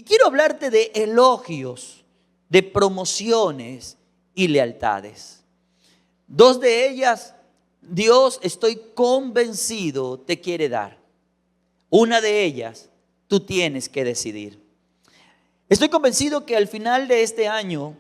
Y quiero hablarte de elogios, de promociones y lealtades. Dos de ellas, Dios, estoy convencido, te quiere dar. Una de ellas, tú tienes que decidir. Estoy convencido que al final de este año,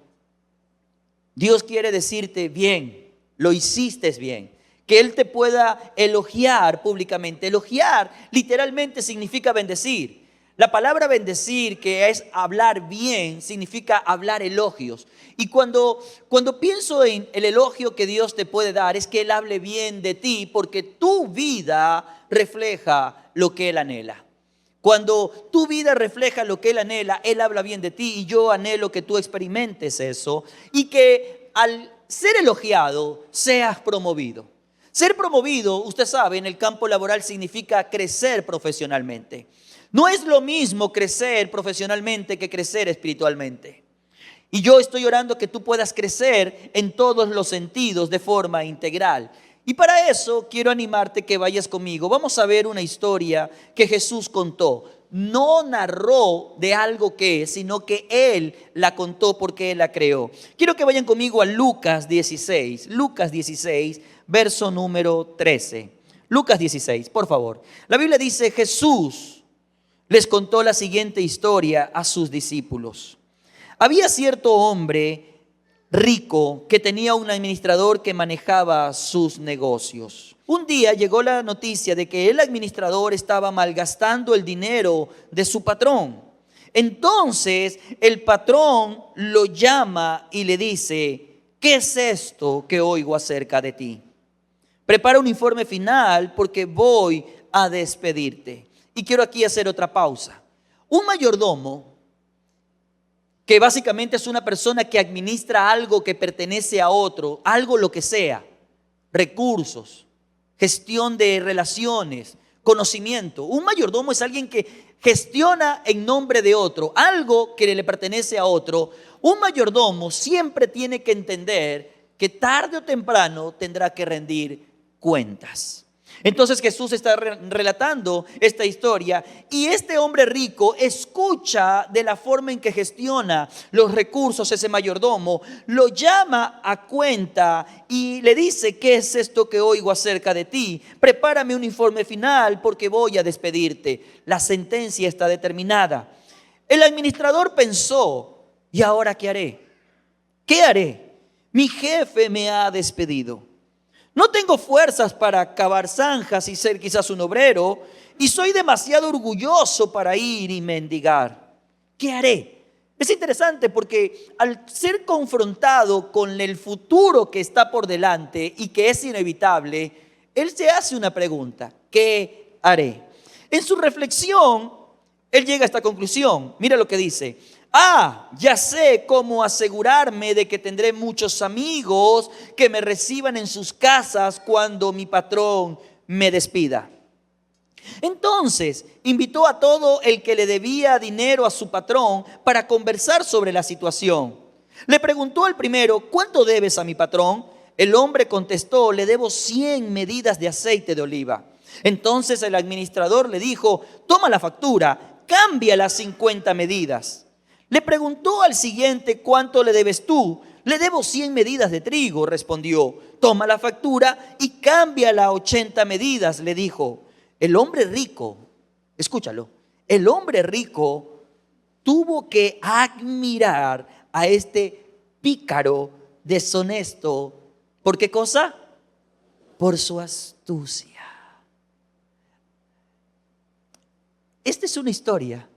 Dios quiere decirte, bien, lo hiciste bien. Que Él te pueda elogiar públicamente. Elogiar literalmente significa bendecir. La palabra bendecir, que es hablar bien, significa hablar elogios. Y cuando pienso en el elogio que Dios te puede dar, es que Él hable bien de ti, porque tu vida refleja lo que Él anhela. Cuando tu vida refleja lo que Él anhela, Él habla bien de ti, y yo anhelo que tú experimentes eso y que al ser elogiado seas promovido. Ser promovido, usted sabe, en el campo laboral significa crecer profesionalmente. No es lo mismo crecer profesionalmente que crecer espiritualmente. Y yo estoy orando que tú puedas crecer en todos los sentidos de forma integral. Y para eso quiero animarte que vayas conmigo. Vamos a ver una historia que Jesús contó. No narró de algo que es, sino que Él la contó porque Él la creó. Quiero que vayan conmigo a Lucas 16, verso número 13. Lucas 16, por favor. La Biblia dice, Jesús les contó la siguiente historia a sus discípulos. Había cierto hombre rico que tenía un administrador que manejaba sus negocios. Un día llegó la noticia de que el administrador estaba malgastando el dinero de su patrón. Entonces el patrón lo llama y le dice, ¿qué es esto que oigo acerca de ti? Prepara un informe final porque voy a despedirte. Y quiero aquí hacer otra pausa. Un mayordomo, que básicamente es una persona que administra algo que pertenece a otro, algo lo que sea, recursos, gestión de relaciones, conocimiento. Un mayordomo es alguien que gestiona en nombre de otro, algo que le pertenece a otro. Un mayordomo siempre tiene que entender que tarde o temprano tendrá que rendir cuentas. Entonces Jesús está relatando esta historia y este hombre rico escucha de la forma en que gestiona los recursos ese mayordomo, lo llama a cuenta y le dice, ¿qué es esto que oigo acerca de ti? Prepárame un informe final porque voy a despedirte. La sentencia está determinada. El administrador pensó, ¿y ahora qué haré? ¿Qué haré? Mi jefe me ha despedido. No tengo fuerzas para cavar zanjas y ser quizás un obrero, y soy demasiado orgulloso para ir y mendigar. ¿Qué haré? Es interesante porque al ser confrontado con el futuro que está por delante y que es inevitable, él se hace una pregunta: ¿qué haré? En su reflexión, él llega a esta conclusión. Mira lo que dice. Ya sé cómo asegurarme de que tendré muchos amigos que me reciban en sus casas cuando mi patrón me despida. Entonces invitó a todo el que le debía dinero a su patrón para conversar sobre la situación. Le preguntó al primero, ¿cuánto debes a mi patrón? El hombre contestó, le debo 100 medidas de aceite de oliva. Entonces el administrador le dijo, toma la factura, cambia las 50 medidas. Le preguntó al siguiente, ¿cuánto le debes tú? Le debo 100 medidas de trigo, respondió. Toma la factura y cámbiala a 80 medidas, le dijo. El hombre rico, escúchalo, el hombre rico tuvo que admirar a este pícaro deshonesto. ¿Por qué cosa? Por su astucia. Esta es una historia,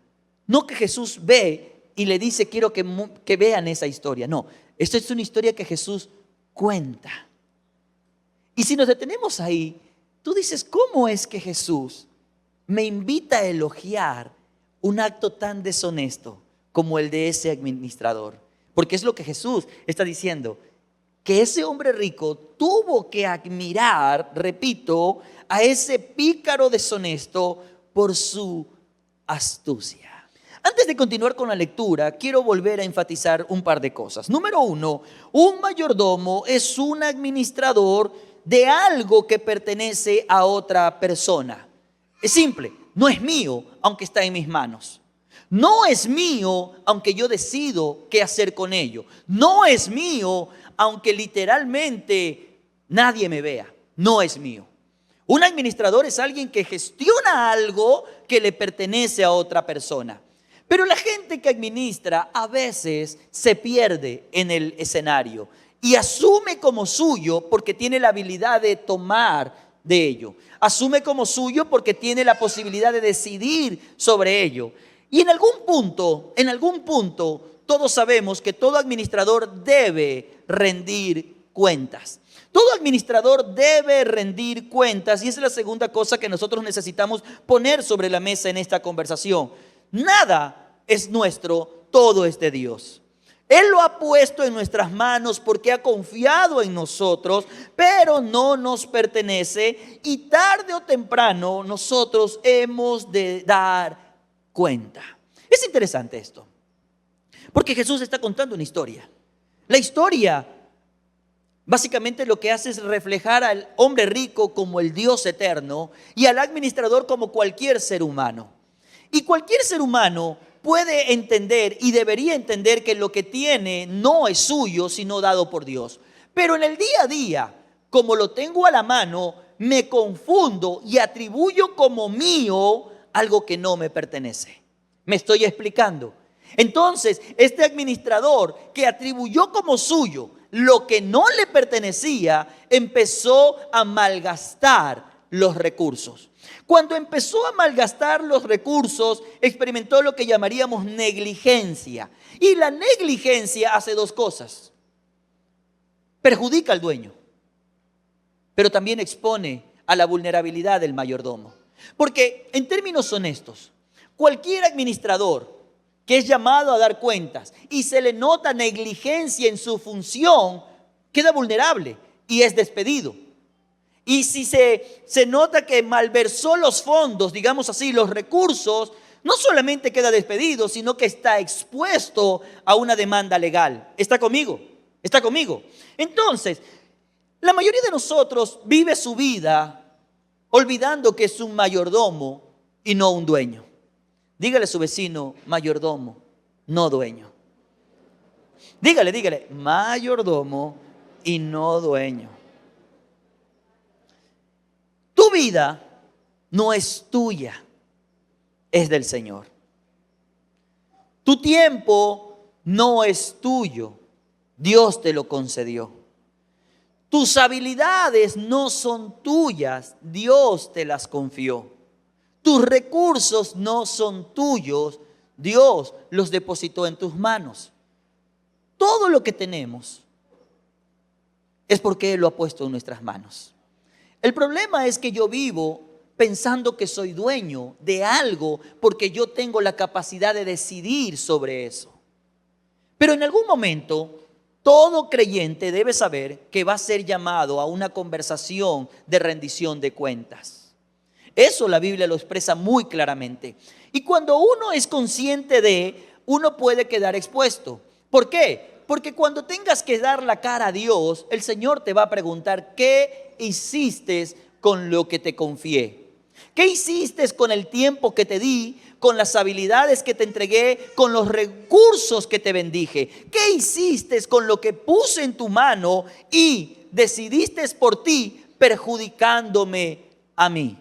no que Jesús ve y le dice, quiero que vean esa historia. No, esta es una historia que Jesús cuenta. Y si nos detenemos ahí, tú dices, ¿cómo es que Jesús me invita a elogiar un acto tan deshonesto como el de ese administrador? Porque es lo que Jesús está diciendo, que ese hombre rico tuvo que admirar, repito, a ese pícaro deshonesto por su astucia. Antes de continuar con la lectura, quiero volver a enfatizar un par de cosas. Número uno, un mayordomo es un administrador de algo que pertenece a otra persona. Es simple, no es mío, aunque está en mis manos. No es mío, aunque yo decido qué hacer con ello. No es mío, aunque literalmente nadie me vea. No es mío. Un administrador es alguien que gestiona algo que le pertenece a otra persona. Pero la gente que administra a veces se pierde en el escenario y asume como suyo porque tiene la habilidad de tomar de ello. Asume como suyo porque tiene la posibilidad de decidir sobre ello. Y en algún punto, todos sabemos que todo administrador debe rendir cuentas. Todo administrador debe rendir cuentas, y esa es la segunda cosa que nosotros necesitamos poner sobre la mesa en esta conversación. Nada es nuestro, todo es de Dios. Él lo ha puesto en nuestras manos porque ha confiado en nosotros, pero no nos pertenece y tarde o temprano nosotros hemos de dar cuenta. Es interesante esto, porque Jesús está contando una historia. La historia básicamente lo que hace es reflejar al hombre rico como el Dios eterno y al administrador como cualquier ser humano. Y cualquier ser humano puede entender y debería entender que lo que tiene no es suyo, sino dado por Dios. Pero en el día a día, como lo tengo a la mano, me confundo y atribuyo como mío algo que no me pertenece. ¿Me estoy explicando? Entonces, este administrador que atribuyó como suyo lo que no le pertenecía, empezó a malgastar los recursos. Cuando empezó a malgastar los recursos, experimentó lo que llamaríamos negligencia. Y la negligencia hace dos cosas. Perjudica al dueño, pero también expone a la vulnerabilidad del mayordomo. Porque en términos honestos, cualquier administrador que es llamado a dar cuentas y se le nota negligencia en su función, queda vulnerable y es despedido. Y si se nota que malversó los fondos, digamos así, los recursos, no solamente queda despedido, sino que está expuesto a una demanda legal. ¿Está conmigo? ¿Está conmigo? Entonces, la mayoría de nosotros vive su vida olvidando que es un mayordomo y no un dueño. Dígale a su vecino, mayordomo, no dueño. Dígale, mayordomo y no dueño. Tu vida no es tuya, es del Señor. Tu tiempo no es tuyo, Dios te lo concedió. Tus habilidades no son tuyas, Dios te las confió. Tus recursos no son tuyos, Dios los depositó en tus manos. Todo lo que tenemos es porque Él lo ha puesto en nuestras manos. El problema es que yo vivo pensando que soy dueño de algo porque yo tengo la capacidad de decidir sobre eso. Pero en algún momento, todo creyente debe saber que va a ser llamado a una conversación de rendición de cuentas. Eso la Biblia lo expresa muy claramente. Y cuando uno es consciente uno puede quedar expuesto. ¿Por qué? Porque cuando tengas que dar la cara a Dios, el Señor te va a preguntar, ¿qué hiciste con lo que te confié? ¿Qué hiciste con el tiempo que te di, con las habilidades que te entregué, con los recursos que te bendije? ¿Qué hiciste con lo que puse en tu mano y decidiste por ti perjudicándome a mí?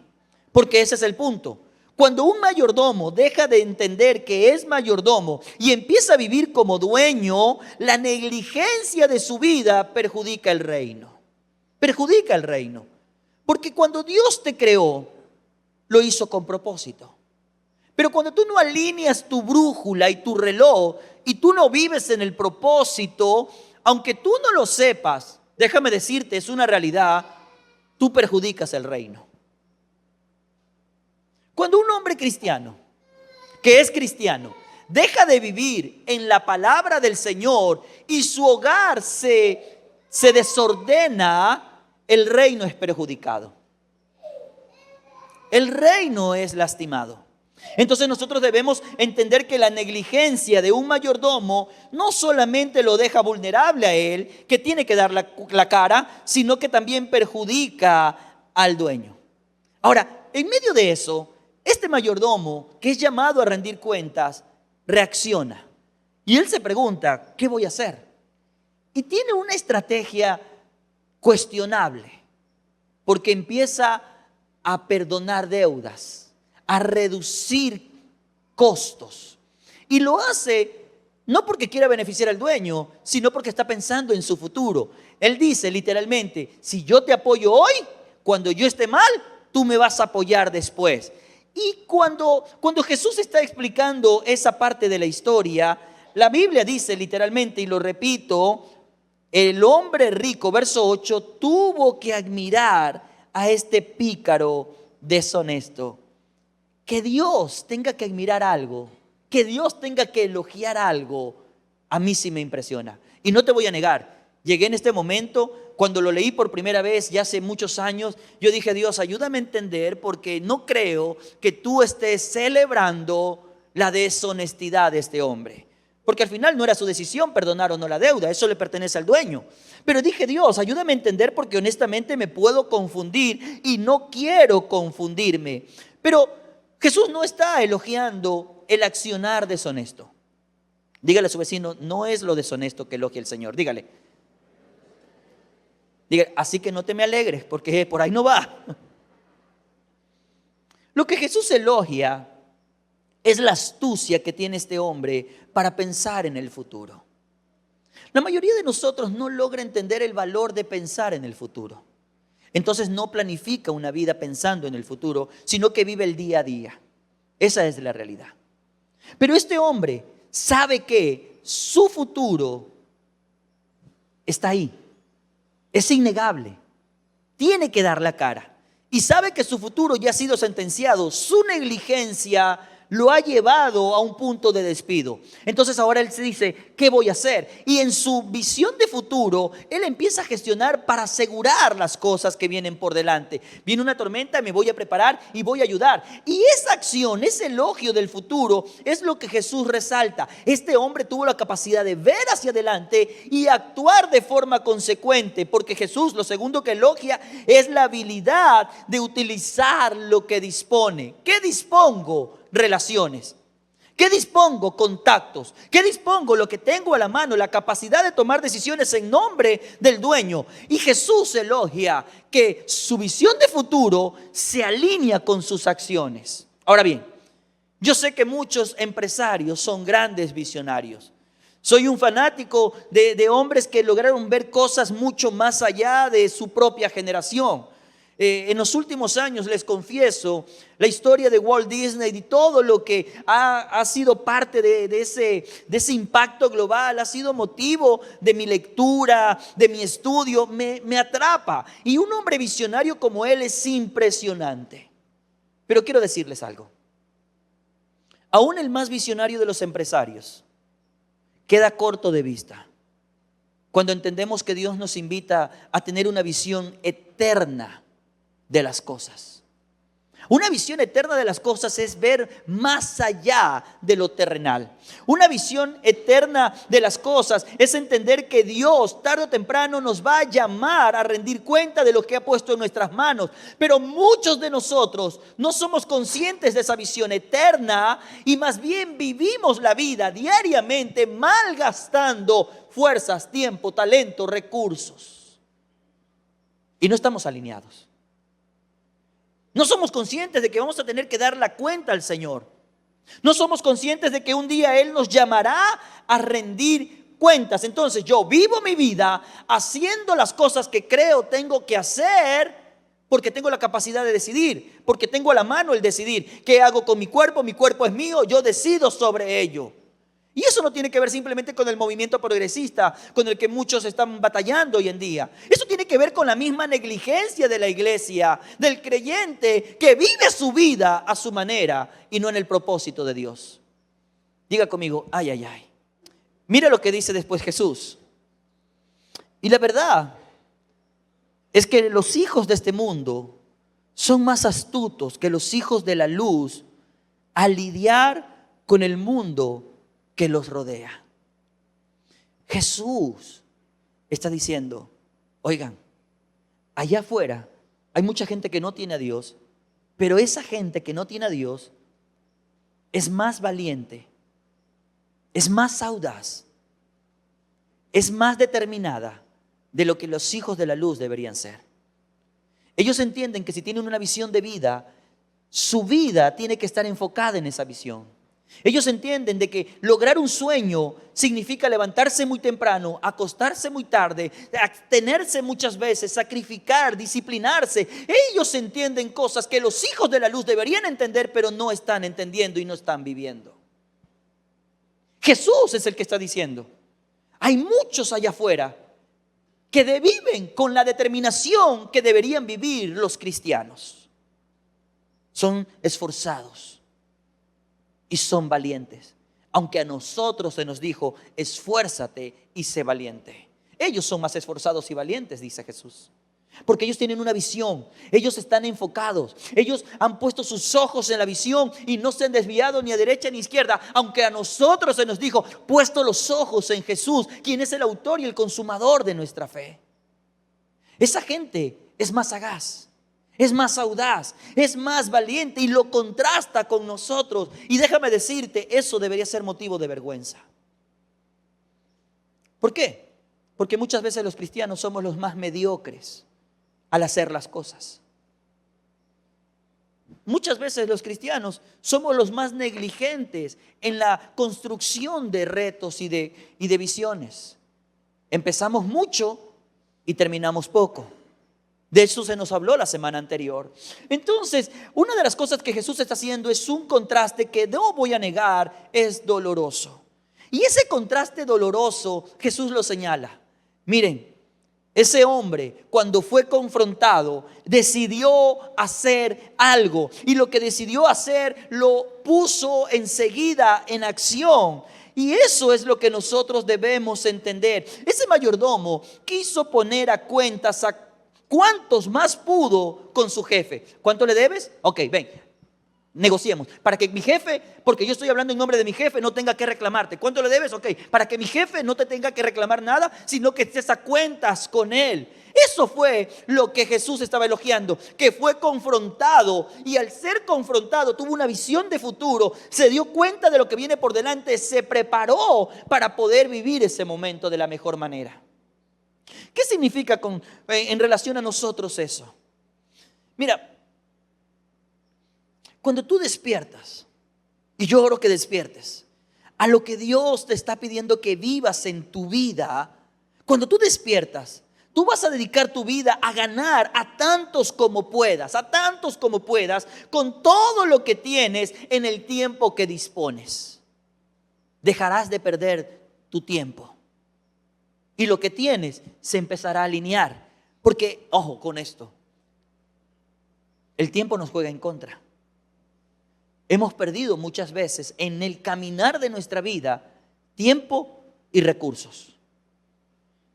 Porque ese es el punto. Cuando un mayordomo deja de entender que es mayordomo y empieza a vivir como dueño, la negligencia de su vida perjudica el reino. Perjudica el reino. Porque cuando Dios te creó, lo hizo con propósito. Pero cuando tú no alineas tu brújula y tu reloj y tú no vives en el propósito, aunque tú no lo sepas, déjame decirte, es una realidad, tú perjudicas el reino. Cuando un hombre cristiano, que es cristiano, deja de vivir en la palabra del Señor y su hogar se desordena, el reino es perjudicado. El reino es lastimado. Entonces nosotros debemos entender que la negligencia de un mayordomo no solamente lo deja vulnerable a él, que tiene que dar la cara, sino que también perjudica al dueño. Ahora, en medio de eso, este mayordomo que es llamado a rendir cuentas, reacciona. Y él se pregunta, ¿qué voy a hacer? Y tiene una estrategia cuestionable, porque empieza a perdonar deudas, a reducir costos. Y lo hace no porque quiera beneficiar al dueño, sino porque está pensando en su futuro. Él dice literalmente, si yo te apoyo hoy, cuando yo esté mal, tú me vas a apoyar después. Y cuando Jesús está explicando esa parte de la historia, la Biblia dice literalmente, y lo repito, el hombre rico, verso 8, tuvo que admirar a este pícaro deshonesto. Que Dios tenga que admirar algo, que Dios tenga que elogiar algo, a mí sí me impresiona. Y no te voy a negar, llegué en este momento, cuando lo leí por primera vez, ya hace muchos años, yo dije, Dios, ayúdame a entender, porque no creo que tú estés celebrando la deshonestidad de este hombre. Porque al final no era su decisión perdonar o no la deuda, eso le pertenece al dueño. Pero dije, Dios, ayúdame a entender, porque honestamente me puedo confundir y no quiero confundirme. Pero Jesús no está elogiando el accionar deshonesto. Dígale a su vecino, no es lo deshonesto que elogia el Señor. Dígale, así que no te me alegres, porque por ahí no va. Lo que Jesús elogia es la astucia que tiene este hombre para pensar en el futuro. La mayoría de nosotros no logra entender el valor de pensar en el futuro. Entonces no planifica una vida pensando en el futuro, sino que vive el día a día. Esa es la realidad. Pero este hombre sabe que su futuro está ahí. Es innegable. Tiene que dar la cara. Y sabe que su futuro ya ha sido sentenciado. Su negligencia lo ha llevado a un punto de despido. Entonces ahora él se dice, ¿qué voy a hacer? Y en su visión de futuro, él empieza a gestionar para asegurar las cosas que vienen por delante. Viene una tormenta, me voy a preparar y voy a ayudar. Y esa acción, ese elogio del futuro, es lo que Jesús resalta. Este hombre tuvo la capacidad de ver hacia adelante y actuar de forma consecuente, porque Jesús, lo segundo que elogia, es la habilidad de utilizar lo que dispone. ¿Qué dispongo? Relaciones. ¿Qué dispongo? Contactos. ¿Qué dispongo? Lo que tengo a la mano, la capacidad de tomar decisiones en nombre del dueño. Y Jesús elogia que su visión de futuro se alinea con sus acciones. Ahora bien, yo sé que muchos empresarios son grandes visionarios. Soy un fanático de hombres que lograron ver cosas mucho más allá de su propia generación. En los últimos años, les confieso, la historia de Walt Disney y todo lo que ha sido parte de ese impacto global, ha sido motivo de mi lectura, de mi estudio, me atrapa. Y un hombre visionario como él es impresionante. Pero quiero decirles algo. Aún el más visionario de los empresarios queda corto de vista cuando entendemos que Dios nos invita a tener una visión eterna de las cosas. Una visión eterna de las cosas es ver más allá de lo terrenal. Una visión eterna de las cosas es entender que Dios tarde o temprano nos va a llamar a rendir cuenta de lo que ha puesto en nuestras manos. Pero muchos de nosotros no somos conscientes de esa visión eterna y más bien vivimos la vida diariamente malgastando fuerzas, tiempo, talento, recursos. Y no estamos alineados. No somos conscientes de que vamos a tener que dar la cuenta al Señor. No somos conscientes de que un día Él nos llamará a rendir cuentas. Entonces yo vivo mi vida haciendo las cosas que creo tengo que hacer porque tengo la capacidad de decidir, porque tengo a la mano el decidir. ¿Qué hago con mi cuerpo? Mi cuerpo es mío, yo decido sobre ello. Y eso no tiene que ver simplemente con el movimiento progresista con el que muchos están batallando hoy en día. Eso tiene que ver con la misma negligencia de la iglesia, del creyente que vive su vida a su manera y no en el propósito de Dios. Diga conmigo, ay, ay, ay. Mira lo que dice después Jesús. Y la verdad es que los hijos de este mundo son más astutos que los hijos de la luz al lidiar con el mundo que los rodea. Jesús está diciendo, oigan, allá afuera hay mucha gente que no tiene a Dios, pero esa gente que no tiene a Dios es más valiente es más audaz, es más determinada de lo que los hijos de la luz deberían ser. Ellos entienden que si tienen una visión de vida, su vida tiene que estar enfocada en esa visión. Ellos entienden de que lograr un sueño significa levantarse muy temprano, acostarse muy tarde, abstenerse muchas veces, sacrificar, disciplinarse. Ellos entienden cosas que los hijos de la luz deberían entender, pero no están entendiendo y no están viviendo. Jesús es el que está diciendo: hay muchos allá afuera que viven con la determinación que deberían vivir los cristianos. Son esforzados y son valientes, aunque a nosotros se nos dijo: esfuérzate y sé valiente. Ellos son más esforzados y valientes, dice Jesús, porque ellos tienen una visión, ellos están enfocados, ellos han puesto sus ojos en la visión y no se han desviado ni a derecha ni a izquierda, aunque a nosotros se nos dijo: puesto los ojos en Jesús, quien es el autor y el consumador de nuestra fe. Esa gente es más sagaz, es más audaz, es más valiente y lo contrasta con nosotros. Y déjame decirte, eso debería ser motivo de vergüenza. ¿Por qué? Porque muchas veces los cristianos somos los más mediocres al hacer las cosas. Muchas veces los cristianos somos los más negligentes en la construcción de retos y de visiones. Empezamos mucho y terminamos poco. De eso se nos habló la semana anterior. Entonces, una de las cosas que Jesús está haciendo es un contraste que no voy a negar, es doloroso. Y ese contraste doloroso Jesús lo señala. Miren, ese hombre, cuando fue confrontado, decidió hacer algo. Y lo que decidió hacer lo puso enseguida en acción. Y eso es lo que nosotros debemos entender. Ese mayordomo quiso poner a cuentas a cuántos más pudo con su jefe. ¿Cuánto le debes? Ok, ven, negociemos. Para que mi jefe, porque yo estoy hablando en nombre de mi jefe, no tenga que reclamarte. ¿Cuánto le debes? Ok, para que mi jefe no te tenga que reclamar nada, sino que estés a cuentas con él. Eso fue lo que Jesús estaba elogiando, que fue confrontado, y al ser confrontado tuvo una visión de futuro, se dio cuenta de lo que viene por delante, se preparó para poder vivir ese momento de la mejor manera. ¿Qué significa en relación a nosotros eso? Mira, cuando tú despiertas, y yo oro que despiertes a lo que Dios te está pidiendo que vivas en tu vida, cuando tú despiertas, tú vas a dedicar tu vida a ganar a tantos como puedas, con todo lo que tienes en el tiempo que dispones. Dejarás de perder tu tiempo. Y lo que tienes se empezará a alinear. Porque, ojo con esto, el tiempo nos juega en contra. Hemos perdido muchas veces en el caminar de nuestra vida tiempo y recursos.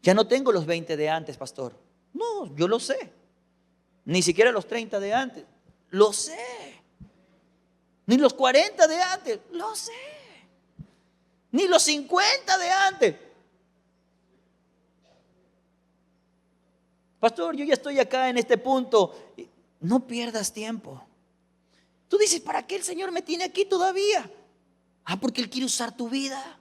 Ya no tengo los 20 de antes, pastor. No, yo lo sé. Ni siquiera los 30 de antes. Lo sé. Ni los 40 de antes. Lo sé. Ni los 50 de antes. Pastor, yo ya estoy acá en este punto. No pierdas tiempo. Tú dices: ¿para qué el Señor me tiene aquí todavía? Porque Él quiere usar tu vida.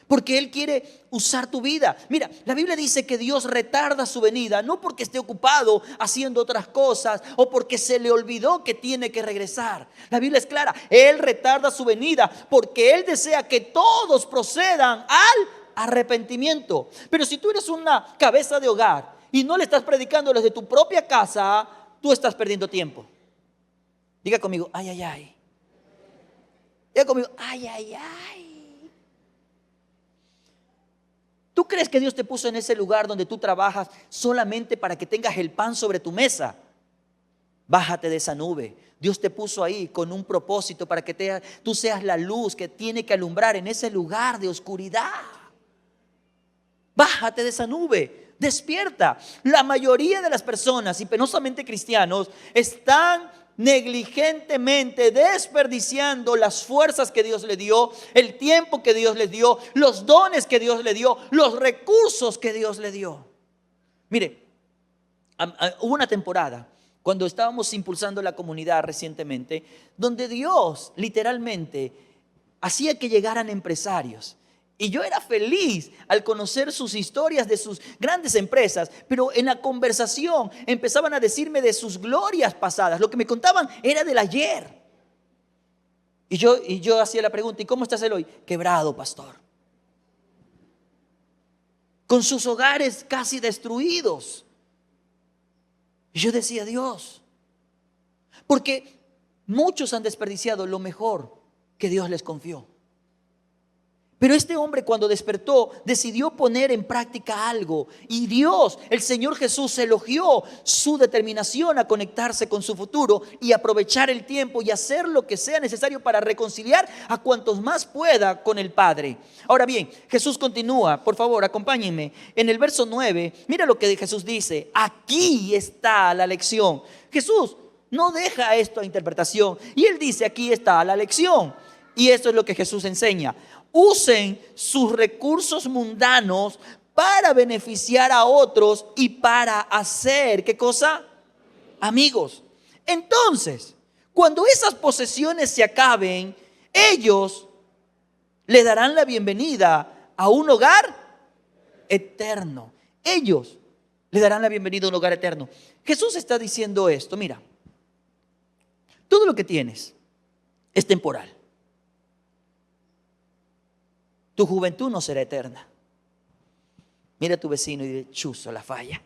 Porque Él quiere usar tu vida. Mira, la Biblia dice que Dios retarda su venida, no porque esté ocupado haciendo otras cosas o porque se le olvidó que tiene que regresar. La Biblia es clara: Él retarda su venida porque Él desea que todos procedan al arrepentimiento. Pero si tú eres una cabeza de hogar y no le estás predicando desde tu propia casa, tú estás perdiendo tiempo. Diga conmigo: ay, ay, ay. Diga conmigo: ay, ay, ay. ¿Tú crees que Dios te puso en ese lugar donde tú trabajas solamente para que tengas el pan sobre tu mesa? Bájate de esa nube. Dios te puso ahí con un propósito para que tú seas la luz que tiene que alumbrar en ese lugar de oscuridad. Bájate de esa nube, despierta. La mayoría de las personas, y penosamente cristianos, están negligentemente desperdiciando las fuerzas que Dios le dio, el tiempo que Dios les dio, los dones que Dios le dio, los recursos que Dios le dio. Mire, hubo una temporada cuando estábamos impulsando la comunidad recientemente, donde Dios literalmente hacía que llegaran empresarios. Y yo era feliz al conocer sus historias de sus grandes empresas, pero en la conversación empezaban a decirme de sus glorias pasadas. Lo que me contaban era del ayer. Y yo hacía la pregunta, ¿y cómo estás él hoy? Quebrado, pastor. Con sus hogares casi destruidos. Y yo decía, Dios, porque muchos han desperdiciado lo mejor que Dios les confió. Pero este hombre, cuando despertó, decidió poner en práctica algo. Y Dios, el Señor Jesús, elogió su determinación a conectarse con su futuro y aprovechar el tiempo y hacer lo que sea necesario para reconciliar a cuantos más pueda con el Padre. Ahora bien, Jesús continúa. Por favor, acompáñenme. En el verso 9, mira lo que Jesús dice. Aquí está la lección. Jesús no deja esto a interpretación. Y Él dice, aquí está la lección. Y esto es lo que Jesús enseña. Usen sus recursos mundanos para beneficiar a otros y para hacer, ¿qué cosa? Amigos. Entonces, cuando esas posesiones se acaben, ellos le darán la bienvenida a un hogar eterno. Ellos le darán la bienvenida a un hogar eterno. Jesús está diciendo esto, mira, todo lo que tienes es temporal. Tu juventud no será eterna. Mira a tu vecino y dile, chuzo la falla.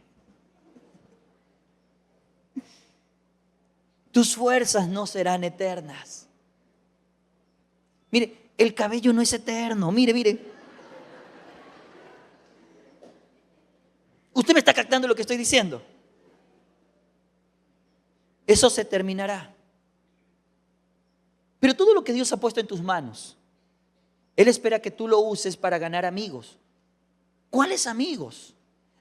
Tus fuerzas no serán eternas. Mire, el cabello no es eterno. Mire. ¿Usted me está captando lo que estoy diciendo? Eso se terminará. Pero todo lo que Dios ha puesto en tus manos, Él espera que tú lo uses para ganar amigos. ¿Cuáles amigos?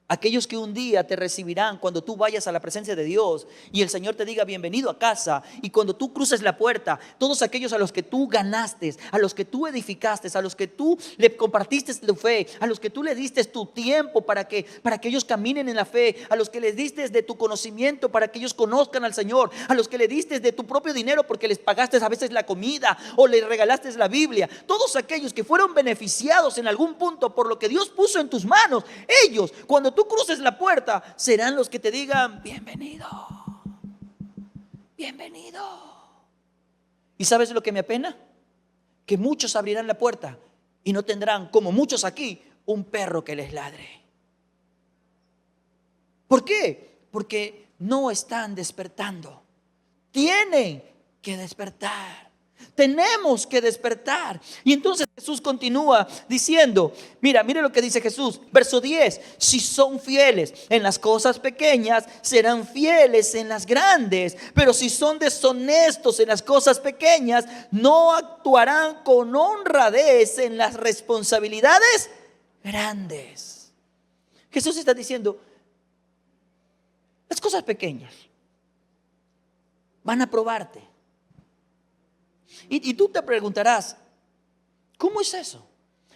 Aquellos que un día te recibirán cuando tú vayas a la presencia de Dios y el Señor te diga bienvenido a casa. Y cuando tú cruces la puerta, todos aquellos a los que tú ganaste, a los que tú edificaste, a los que tú le compartiste tu fe, a los que tú le diste tu tiempo para que ellos caminen en la fe, a los que les diste de tu conocimiento para que ellos conozcan al Señor, a los que le diste de tu propio dinero porque les pagaste a veces la comida o les regalaste la Biblia. Todos aquellos que fueron beneficiados en algún punto por lo que Dios puso en tus manos, ellos, cuando tú cruces la puerta, serán los que te digan bienvenido, bienvenido. ¿Y sabes lo que me apena? Que muchos abrirán la puerta y no tendrán, como muchos aquí, un perro que les ladre. ¿Por qué? Porque no están despertando. Tienen que despertar. Tenemos que despertar. Y entonces Jesús continúa diciendo, mira lo que dice Jesús, verso 10, si son fieles en las cosas pequeñas, serán fieles en las grandes, pero si son deshonestos en las cosas pequeñas, no actuarán con honradez en las responsabilidades grandes. Jesús está diciendo, las cosas pequeñas van a probarte. Y tú te preguntarás, ¿cómo es eso?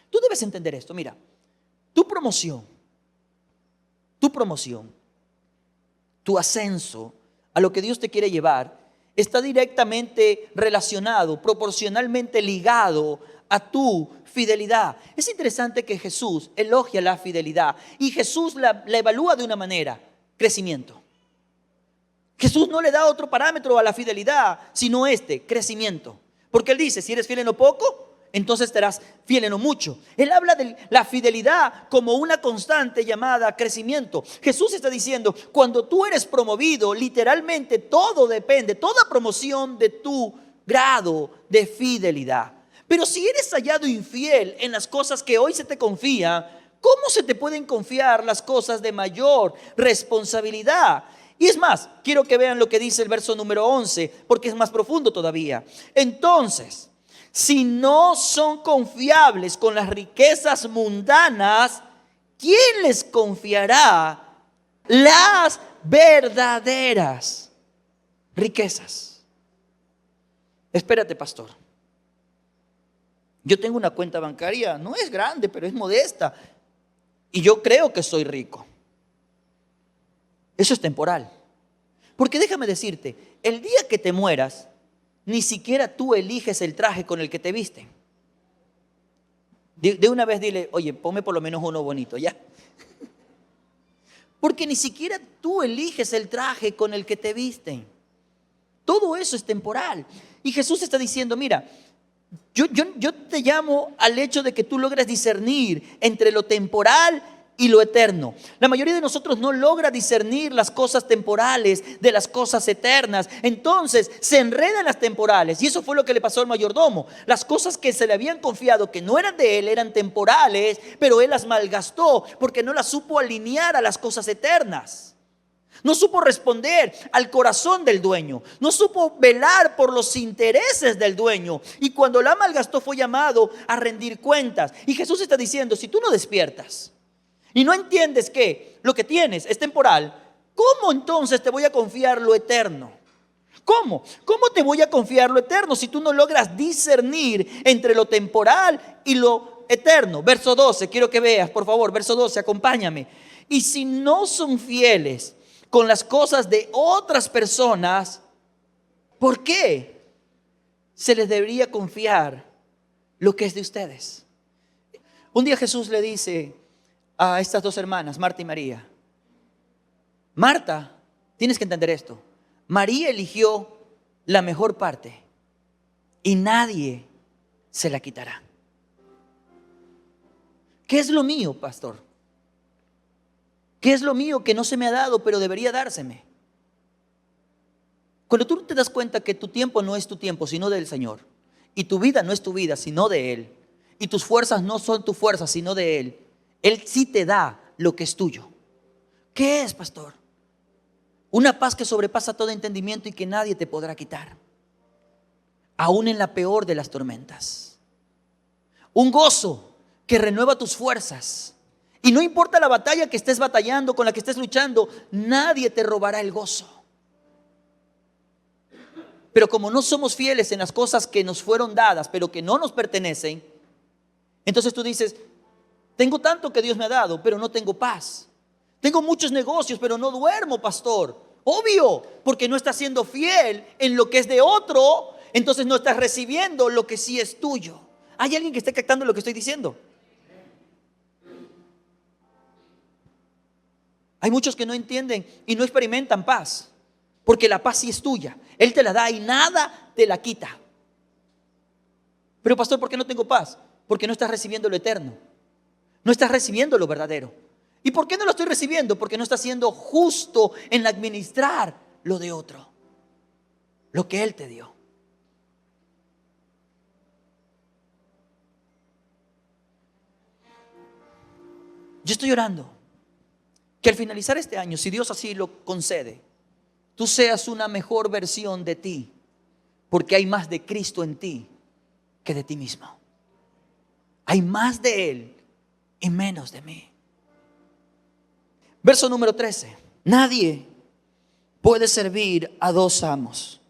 Tú debes entender esto. Mira, tu promoción, tu ascenso a lo que Dios te quiere llevar, está directamente relacionado, proporcionalmente ligado a tu fidelidad. Es interesante que Jesús elogia la fidelidad y Jesús la evalúa de una manera, crecimiento. Jesús no le da otro parámetro a la fidelidad, sino crecimiento. Porque Él dice, si eres fiel en lo poco, entonces serás fiel en lo mucho. Él habla de la fidelidad como una constante llamada crecimiento. Jesús está diciendo, cuando tú eres promovido, literalmente todo depende, toda promoción de tu grado de fidelidad. Pero si eres hallado infiel en las cosas que hoy se te confían, ¿cómo se te pueden confiar las cosas de mayor responsabilidad? Y es más, quiero que vean lo que dice el verso número 11, porque es más profundo todavía. Entonces, si no son confiables con las riquezas mundanas, ¿quién les confiará las verdaderas riquezas? Espérate, pastor. Yo tengo una cuenta bancaria, no es grande, pero es modesta. Y yo creo que soy rico. Eso es temporal. Porque déjame decirte, el día que te mueras, ni siquiera tú eliges el traje con el que te visten. De una vez dile, oye, ponme por lo menos uno bonito, ¿ya? Porque ni siquiera tú eliges el traje con el que te visten. Todo eso es temporal. Y Jesús está diciendo, mira, yo te llamo al hecho de que tú logres discernir entre lo temporal y lo eterno. La mayoría de nosotros no logra discernir las cosas temporales de las cosas eternas. Entonces se enredan las temporales. Y eso fue lo que le pasó al mayordomo. Las cosas que se le habían confiado que no eran de él, eran temporales, pero él las malgastó porque no las supo alinear a las cosas eternas. No supo responder al corazón del dueño. No supo velar por los intereses del dueño. Y cuando la malgastó fue llamado a rendir cuentas. Y Jesús está diciendo, si tú no despiertas y no entiendes que lo que tienes es temporal, ¿cómo entonces te voy a confiar lo eterno? ¿Cómo? ¿Cómo te voy a confiar lo eterno si tú no logras discernir entre lo temporal y lo eterno? Verso 12, quiero que veas, por favor, verso 12, acompáñame. Y si no son fieles con las cosas de otras personas, ¿por qué se les debería confiar lo que es de ustedes? Un día Jesús le dice a estas dos hermanas, Marta y María, Marta, tienes que entender esto, María eligió la mejor parte y nadie se la quitará. ¿Qué es lo mío, pastor? ¿Qué es lo mío que no se me ha dado, pero debería dárseme? Cuando tú te das cuenta que tu tiempo no es tu tiempo, sino del Señor, y tu vida no es tu vida, sino de Él, y tus fuerzas no son tus fuerzas, sino de Él, Él sí te da lo que es tuyo. ¿Qué es, pastor? Una paz que sobrepasa todo entendimiento y que nadie te podrá quitar, aún en la peor de las tormentas. Un gozo que renueva tus fuerzas. Y no importa la batalla que estés batallando, con la que estés luchando, nadie te robará el gozo. Pero como no somos fieles en las cosas que nos fueron dadas, pero que no nos pertenecen, entonces tú dices, tengo tanto que Dios me ha dado, pero no tengo paz. Tengo muchos negocios, pero no duermo, pastor. Obvio, porque no estás siendo fiel en lo que es de otro, entonces no estás recibiendo lo que sí es tuyo. ¿Hay alguien que esté captando lo que estoy diciendo? Hay muchos que no entienden y no experimentan paz, porque la paz sí es tuya. Él te la da y nada te la quita. Pero pastor, ¿por qué no tengo paz? Porque no estás recibiendo lo eterno. No estás recibiendo lo verdadero. ¿Y por qué no lo estoy recibiendo? Porque no estás siendo justo en administrar lo de otro, lo que Él te dio. Yo estoy orando que al finalizar este año, si Dios así lo concede, tú seas una mejor versión de ti, porque hay más de Cristo en ti que de ti mismo. Hay más de Él y menos de mí. Verso número 13. Nadie puede servir a dos amos,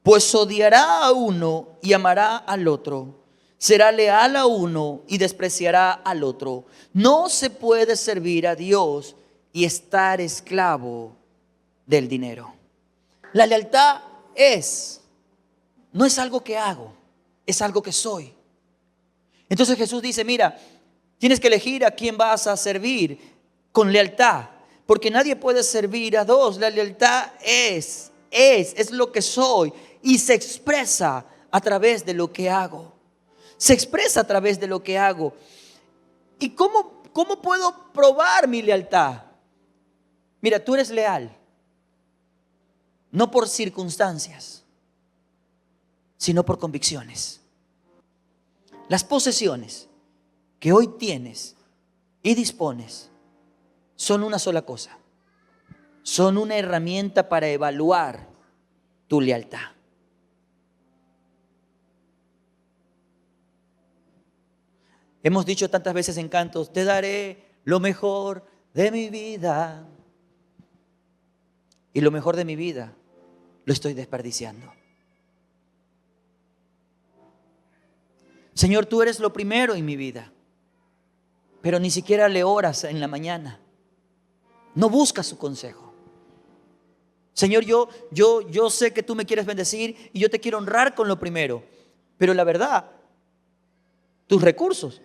pues odiará a uno y amará al otro. Será leal a uno y despreciará al otro. No se puede servir a Dios y estar esclavo del dinero. La lealtad no es algo que hago, es algo que soy. Entonces Jesús dice, mira, tienes que elegir a quién vas a servir con lealtad, porque nadie puede servir a dos. La lealtad es lo que soy y se expresa a través de lo que hago. Se expresa a través de lo que hago. ¿Y cómo puedo probar mi lealtad? Mira, tú eres leal, no por circunstancias, sino por convicciones. Las posesiones que hoy tienes y dispones son una sola cosa. Son una herramienta para evaluar tu lealtad. Hemos dicho tantas veces en cantos, te daré lo mejor de mi vida. Y lo mejor de mi vida lo estoy desperdiciando. Señor, tú eres lo primero en mi vida, pero ni siquiera le oras en la mañana. No buscas su consejo. Señor, yo sé que tú me quieres bendecir y yo te quiero honrar con lo primero, pero la verdad, tus recursos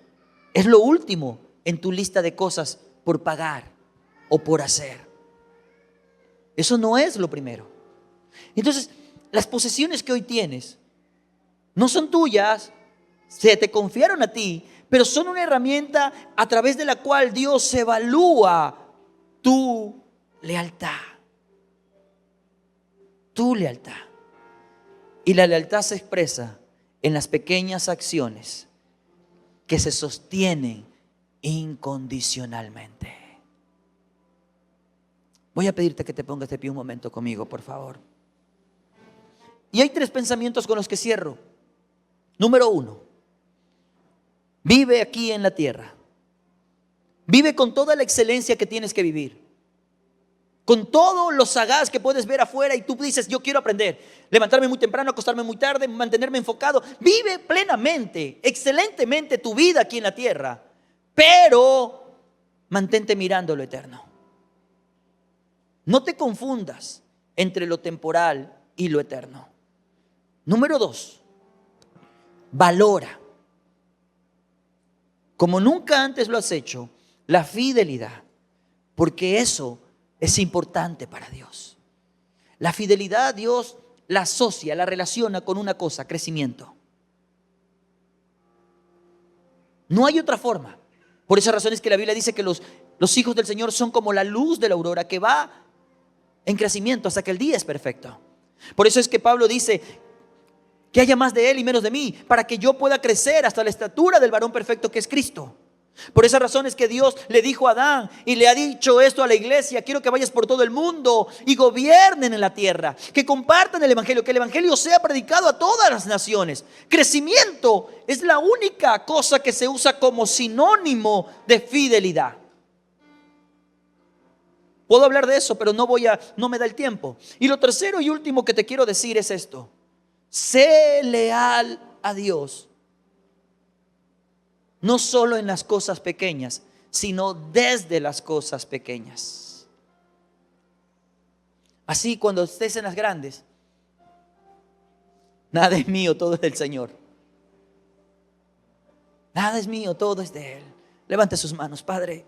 Es lo último en tu lista de cosas por pagar o por hacer. Eso no es lo primero. Entonces, las posesiones que hoy tienes no son tuyas, se te confiaron a ti, pero son una herramienta a través de la cual Dios evalúa tu lealtad. Tu lealtad. Y la lealtad se expresa en las pequeñas acciones que se sostienen incondicionalmente. Voy a pedirte que te pongas de pie un momento conmigo, por favor. Y hay 3 pensamientos con los que cierro. Número 1, vive aquí en la tierra. Vive con toda la excelencia que tienes que vivir. Con todo lo sagaz que puedes ver afuera y tú dices, yo quiero aprender. Levantarme muy temprano, acostarme muy tarde, mantenerme enfocado. Vive plenamente, excelentemente tu vida aquí en la tierra. Pero mantente mirando lo eterno. No te confundas entre lo temporal y lo eterno. Número 2, valora, como nunca antes lo has hecho, la fidelidad, porque eso es importante para Dios. La fidelidad Dios la asocia, la relaciona con una cosa: crecimiento. No hay otra forma. Por esa razón es que la Biblia dice que los hijos del Señor son como la luz de la aurora que va en crecimiento hasta que el día es perfecto. Por eso es que Pablo dice que haya más de Él y menos de mí, para que yo pueda crecer hasta la estatura del varón perfecto que es Cristo. Por esa razón es que Dios le dijo a Adán y le ha dicho esto a la iglesia: quiero que vayas por todo el mundo y gobiernen en la tierra, que compartan el evangelio, que el evangelio sea predicado a todas las naciones. Crecimiento es la única cosa que se usa como sinónimo de fidelidad. Puedo hablar de eso, pero no me da el tiempo. Y lo tercero y último que te quiero decir es esto: sé leal a Dios. No solo en las cosas pequeñas, sino desde las cosas pequeñas. Así, cuando estés en las grandes, nada es mío, todo es del Señor. Nada es mío, todo es de Él. Levante sus manos. Padre,